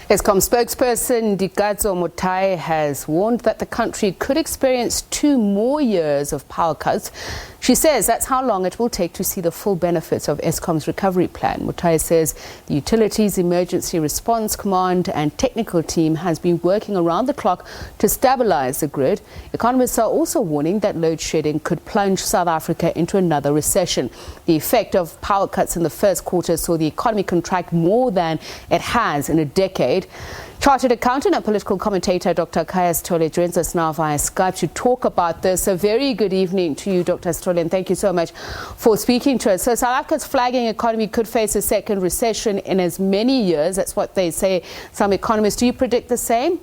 Eskom spokesperson Dikatso Mothae has warned that the country could experience 2 more years of power cuts. She says that's how long it will take to see the full benefits of Eskom's recovery plan. Mothae says the utilities emergency response command and technical team has been working around the clock to stabilise the grid. Economists are also warning that load shedding could plunge South Africa into another recession. The effect of power cuts in the first quarter saw the economy contract more than it has in a decade. Chartered accountant and political commentator Dr. Khaya Sithole joins us now via Skype to talk about this. A very good evening to you, Dr. Sithole, and thank you so much for speaking to us. So South Africa's flagging economy could face a second recession in as many years. That's what they say, some economists. Do you predict the same?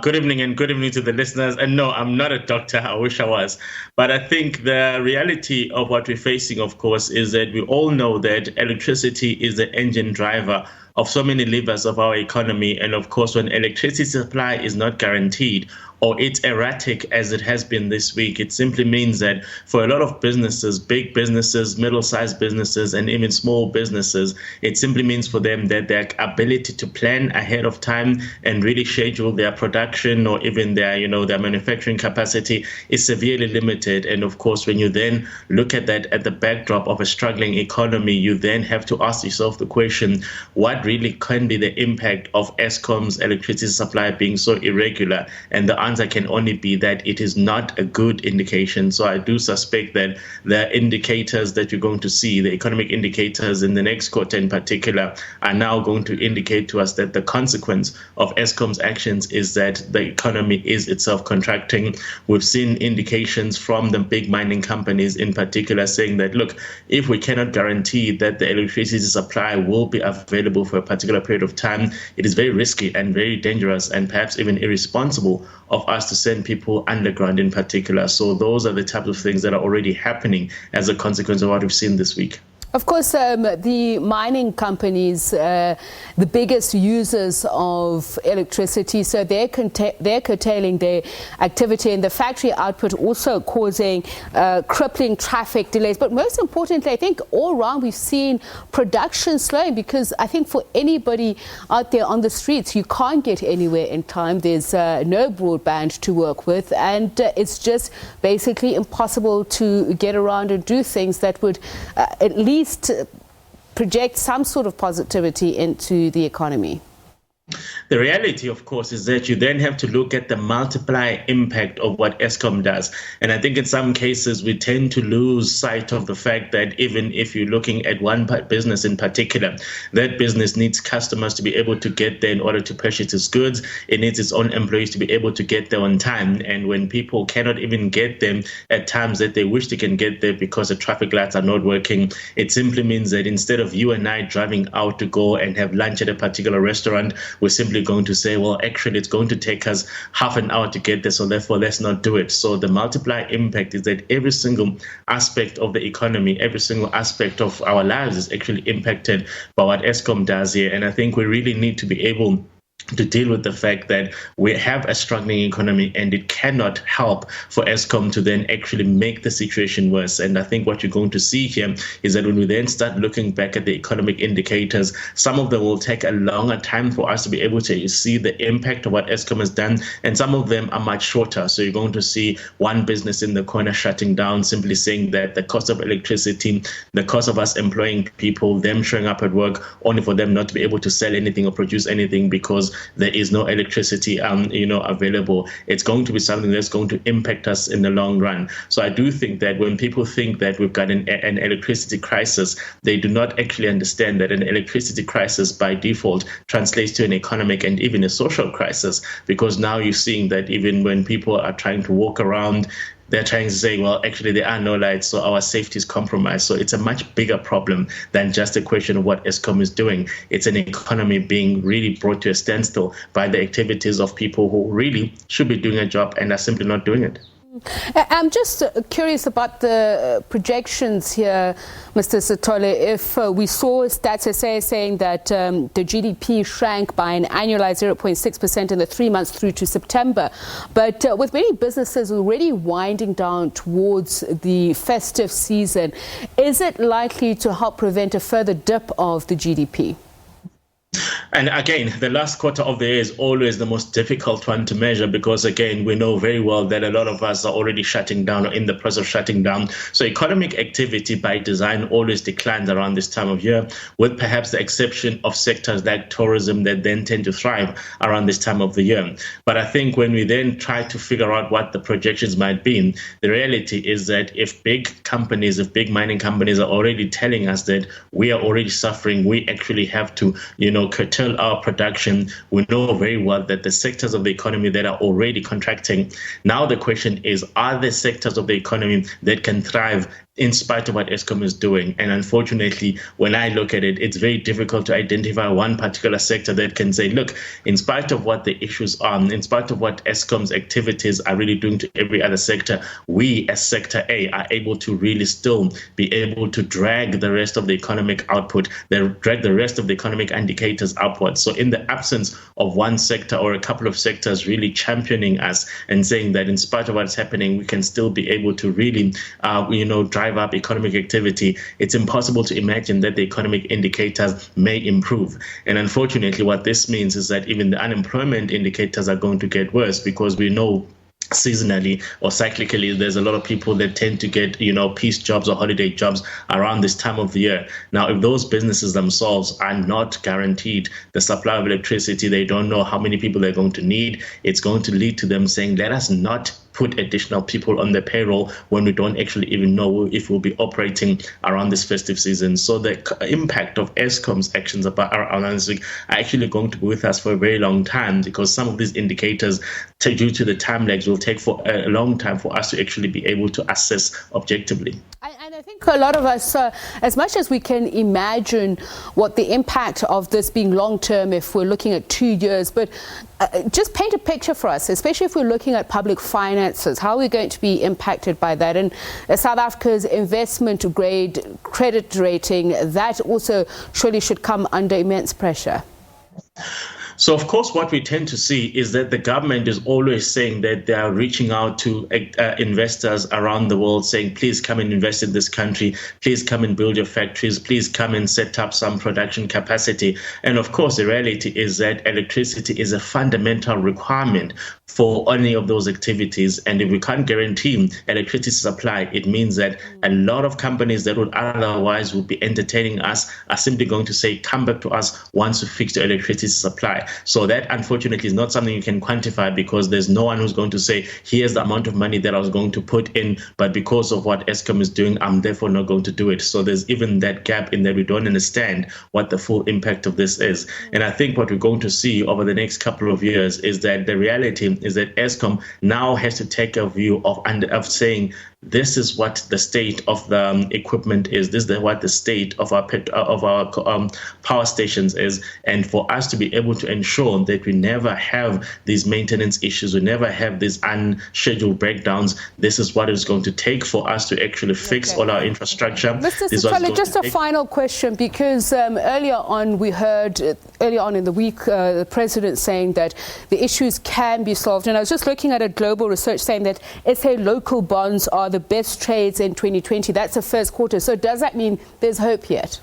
Good evening and good evening to the listeners. And no, I'm not a doctor. I wish I was. But I think the reality of what we're facing, of course, is that we all know that electricity is the engine driver of so many levers of our economy. And of course, when electricity supply is not guaranteed or it's erratic as it has been this week, it simply means that for a lot of businesses, big businesses, middle-sized businesses, and even small businesses, it simply means for them that their ability to plan ahead of time and really schedule their production or even their, their manufacturing capacity is severely limited. And of course, when you then look at that at the backdrop of a struggling economy, you then have to ask yourself the question, what really can be the impact of Eskom's electricity supply being so irregular? And the answer can only be that it is not a good indication. So I do suspect that the indicators that you're going to see, the economic indicators in the next quarter in particular, are now going to indicate to us that the consequence of Eskom's actions is that the economy is itself contracting. We've seen indications from the big mining companies in particular saying that, look, if we cannot guarantee that the electricity supply will be available for a particular period of time, it is very risky and very dangerous and perhaps even irresponsible of us to send people underground in particular. So those are the types of things that are already happening as a consequence of what we've seen this week. Of course, the mining companies, the biggest users of electricity, so they're curtailing their activity, and the factory output also causing crippling traffic delays. But most importantly, I think all around we've seen production slowing, because I think for anybody out there on the streets, you can't get anywhere in time. There's no broadband to work with, and it's just basically impossible to get around and do things that would at least project some sort of positivity into the economy. The reality, of course, is that you then have to look at the multiplier impact of what Eskom does. And I think in some cases we tend to lose sight of the fact that even if you're looking at one business in particular, that business needs customers to be able to get there in order to purchase its goods. It needs its own employees to be able to get there on time. And when people cannot even get them at times that they wish they can get there because the traffic lights are not working, it simply means that instead of you and I driving out to go and have lunch at a particular restaurant, we're simply going to say, well, actually, it's going to take us half an hour to get there, so therefore, let's not do it. So the multiplier impact is that every single aspect of the economy, every single aspect of our lives is actually impacted by what Eskom does here. And I think we really need to be able to deal with the fact that we have a struggling economy, and it cannot help for Eskom to then actually make the situation worse. And I think what you're going to see here is that when we then start looking back at the economic indicators, some of them will take a longer time for us to be able to see the impact of what Eskom has done, and some of them are much shorter. So you're going to see one business in the corner shutting down, simply saying that the cost of electricity, the cost of us employing people, them showing up at work, only for them not to be able to sell anything or produce anything because there is no electricity available. It's going to be something that's going to impact us in the long run. So I do think that when people think that we've got an electricity crisis, they do not actually understand that an electricity crisis by default translates to an economic and even a social crisis, because now you're seeing that even when people are trying to walk around, they're trying to say, well, actually, there are no lights, so our safety is compromised. So it's a much bigger problem than just a question of what Eskom is doing. It's an economy being really brought to a standstill by the activities of people who really should be doing a job and are simply not doing it. I'm just curious about the projections here, Mr. Sithole. If we saw Stats SA saying that the GDP shrank by an annualized 0.6% in the 3 months through to September, but with many businesses already winding down towards the festive season, is it likely to help prevent a further dip of the GDP? And again, the last quarter of the year is always the most difficult one to measure because, again, we know very well that a lot of us are already shutting down or in the process of shutting down. So economic activity by design always declines around this time of year, with perhaps the exception of sectors like tourism that then tend to thrive around this time of the year. But I think when we then try to figure out what the projections might be, the reality is that if big companies, if big mining companies are already telling us that we are already suffering, we actually have to, curtail our production. We know very well that the sectors of the economy that are already contracting. Now the question is, are there sectors of the economy that can thrive in spite of what Eskom is doing? And unfortunately, when I look at it, it's very difficult to identify one particular sector that can say, look, in spite of what the issues are, in spite of what Eskom's activities are really doing to every other sector, we as sector A are able to really still be able to drag the rest of the economic output, drag the rest of the economic indicators upwards. So in the absence of one sector or a couple of sectors really championing us and saying that in spite of what's happening, we can still be able to really, drive up economic activity, it's impossible to imagine that the economic indicators may improve. And unfortunately, what this means is that even the unemployment indicators are going to get worse, because we know seasonally or cyclically, there's a lot of people that tend to get, piece jobs or holiday jobs around this time of the year. Now, if those businesses themselves are not guaranteed the supply of electricity, they don't know how many people they're going to need. It's going to lead to them saying, let us not put additional people on the payroll when we don't actually even know if we'll be operating around this festive season. So the impact of Eskom's actions around this week are actually going to be with us for a very long time, because some of these indicators, due to the time lags, will take for a long time for us to actually be able to assess objectively. And I think a lot of us, as much as we can imagine what the impact of this being long-term if we're looking at 2 years, but just paint a picture for us, especially if we're looking at public finances. How are we going to be impacted by that? And South Africa's investment grade credit rating, that also surely should come under immense pressure. So, of course, what we tend to see is that the government is always saying that they are reaching out to investors around the world, saying, please come and invest in this country, please come and build your factories, please come and set up some production capacity. And of course, the reality is that electricity is a fundamental requirement for any of those activities. And if we can't guarantee electricity supply, it means that a lot of companies that would otherwise would be entertaining us are simply going to say, come back to us once we fix the electricity supply. So that, unfortunately, is not something you can quantify, because there's no one who's going to say, here's the amount of money that I was going to put in, but because of what Eskom is doing, I'm therefore not going to do it. So there's even that gap in that we don't understand what the full impact of this is. And I think what we're going to see over the next couple of years is that the reality is that Eskom now has to take a view of saying, this is what the state of the equipment is. This is what the state of our power stations is. And for us to be able to ensure that we never have these maintenance issues, we never have these unscheduled breakdowns, this is what it's going to take for us to actually fix all our infrastructure. Mr. Sithole, just a final question, because earlier on we heard, earlier on in the week, the president saying that the issues can be solved. And I was just looking at a global research saying that SA local bonds are the best trades in 2020. That's the first quarter. So does that mean there's hope yet?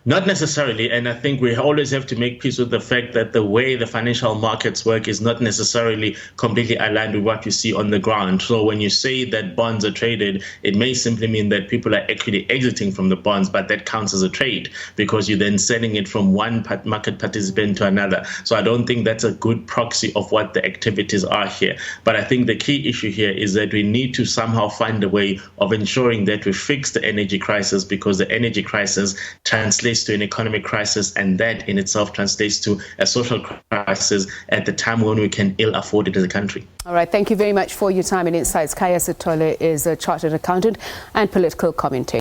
Not necessarily, and I think we always have to make peace with the fact that the way the financial markets work is not necessarily completely aligned with what you see on the ground. So when you say that bonds are traded, it may simply mean that people are actually exiting from the bonds, but that counts as a trade because you're then selling it from one market participant to another. So I don't think that's a good proxy of what the activities are here. But I think the key issue here is that we need to somehow find a way of ensuring that we fix the energy crisis, because the energy crisis translates to an economic crisis, and that in itself translates to a social crisis at the time when we can ill afford it as a country. All right, thank you very much for your time and insights. Khaya Sithole is a chartered accountant and political commentator.